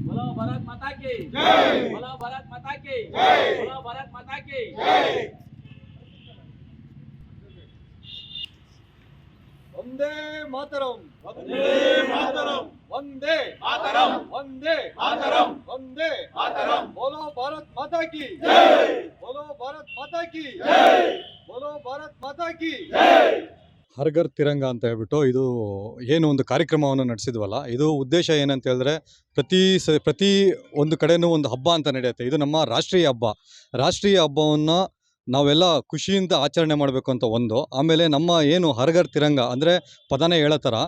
बोलो भारत माता की जय। बोलो भारत माता की जय। बोलो भारत माता की जय। वंदे मातरम, वंदे मातरम, वंदे मातरम, वंदे मातरम, वंदे मातरम। बोलो भारत माता की जय। बोलो भारत माता की जय। बोलो भारत माता की जय। ಹರ್ ಘರ್ ತಿರಂಗ ಅಂತ ಹೇಳ್ಬಿಟ್ಟು ಇದು ಏನು ಒಂದು ಕಾರ್ಯಕ್ರಮವನ್ನು ನಡೆಸಿದ್ವಲ್ಲ, ಇದು ಉದ್ದೇಶ ಏನಂತ ಹೇಳಿದ್ರೆ ಪ್ರತಿ ಒಂದು ಕಡೆನೂ ಒಂದು ಹಬ್ಬ ಅಂತ ನಡೆಯುತ್ತೆ. ಇದು ನಮ್ಮ ರಾಷ್ಟ್ರೀಯ ಹಬ್ಬ. ರಾಷ್ಟ್ರೀಯ ಹಬ್ಬವನ್ನು ನಾವೆಲ್ಲ ಖುಷಿಯಿಂದ ಆಚರಣೆ ಮಾಡಬೇಕು ಅಂತ ಒಂದು. ಆಮೇಲೆ ನಮ್ಮ ಏನು ಹರ್ ಘರ್ ತಿರಂಗ ಅಂದರೆ ಪದನೇ ಹೇಳೋ ಥರ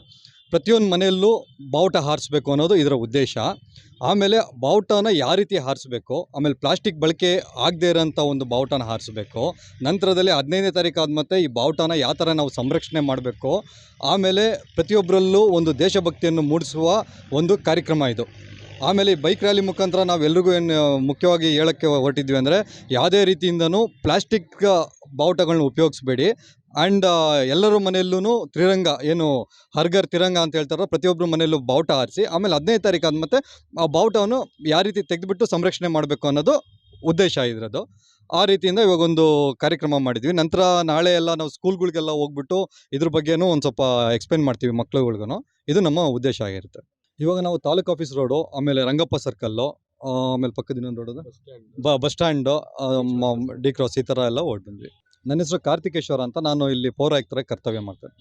ಪ್ರತಿಯೊಂದು ಮನೆಯಲ್ಲೂ ಬಾವುಟ ಹಾರಿಸ್ಬೇಕು ಅನ್ನೋದು ಇದರ ಉದ್ದೇಶ. ಆಮೇಲೆ ಬಾವುಟನ ಯಾವ ರೀತಿ ಹಾರಿಸ್ಬೇಕು, ಆಮೇಲೆ ಪ್ಲಾಸ್ಟಿಕ್ ಬಳಕೆ ಆಗದೇ ಇರೋಂಥ ಒಂದು ಬಾವುಟನ ಹಾರಿಸ್ಬೇಕು. ನಂತರದಲ್ಲಿ 15ನೇ ತಾರೀಕು ಆದಮೇಲೆ ಈ ಬಾವುಟನ ಯಾವ ಥರ ನಾವು ಸಂರಕ್ಷಣೆ ಮಾಡಬೇಕು. ಆಮೇಲೆ ಪ್ರತಿಯೊಬ್ಬರಲ್ಲೂ ಒಂದು ದೇಶಭಕ್ತಿಯನ್ನು ಮೂಡಿಸುವ ಒಂದು ಕಾರ್ಯಕ್ರಮ ಇದು. ಆಮೇಲೆ ಈ ಬೈಕ್ ರ್ಯಾಲಿ ಮುಖಾಂತರ ನಾವೆಲ್ಲರಿಗೂ ಏನು ಮುಖ್ಯವಾಗಿ ಹೇಳೋಕ್ಕೆ ಹೊರಟಿದ್ವಿ ಅಂದರೆ, ಯಾವುದೇ ರೀತಿಯಿಂದನೂ ಪ್ಲಾಸ್ಟಿಕ್ ಬಾವುಟಗಳನ್ನ ಉಪಯೋಗಿಸ್ಬೇಡಿ. ಆ್ಯಂಡ್ ಎಲ್ಲರ ಮನೆಯಲ್ಲೂ ತ್ರಿರಂಗ ಏನು ಹರ್ ಘರ್ ತಿರಂಗ ಅಂತ ಹೇಳ್ತಾರೋ ಪ್ರತಿಯೊಬ್ಬರ ಮನೆಯಲ್ಲೂ ಬಾವುಟ ಹಾರಿಸಿ, ಆಮೇಲೆ 15ನೇ ತಾರೀಕು ಆದಮೇಲೆ ಆ ಬಾವುಟವನ್ನು ಯಾವ ರೀತಿ ತೆಗೆದುಬಿಟ್ಟು ಸಂರಕ್ಷಣೆ ಮಾಡಬೇಕು ಅನ್ನೋದು ಉದ್ದೇಶ ಇದ್ರದ್ದು. ಆ ರೀತಿಯಿಂದ ಇವಾಗೊಂದು ಕಾರ್ಯಕ್ರಮ ಮಾಡಿದ್ವಿ. ನಂತರ ನಾಳೆ ಎಲ್ಲ ನಾವು ಸ್ಕೂಲ್ಗಳಿಗೆಲ್ಲ ಹೋಗ್ಬಿಟ್ಟು ಇದ್ರ ಬಗ್ಗೆನೂ ಒಂದು ಸ್ವಲ್ಪ ಎಕ್ಸ್ಪ್ಲೇನ್ ಮಾಡ್ತೀವಿ ಮಕ್ಳುಗಳ್ಗೂ. ಇದು ನಮ್ಮ ಉದ್ದೇಶ ಆಗಿರುತ್ತೆ. ಇವಾಗ ನಾವು ತಾಲೂಕು ಆಫೀಸ್ ರೋಡು, ಆಮೇಲೆ ರಂಗಪ್ಪ ಸರ್ಕಲ್ಲು, ಆಮೇಲೆ ಪಕ್ಕದ ಇನ್ನೊಂದು road bus stand, D cross, ಈ ಥರ ಎಲ್ಲ ಹೊರಟು ಬಂದ್ವಿ. ನನ್ನ ಹೆಸರು ಕಾರ್ತಿಕೇಶ್ವರ ಅಂತ. ನಾನು ಇಲ್ಲಿ ಪೌರಾಯುಕ್ತರಾಗಿ ಕರ್ತವ್ಯ ಮಾಡ್ತೇನೆ.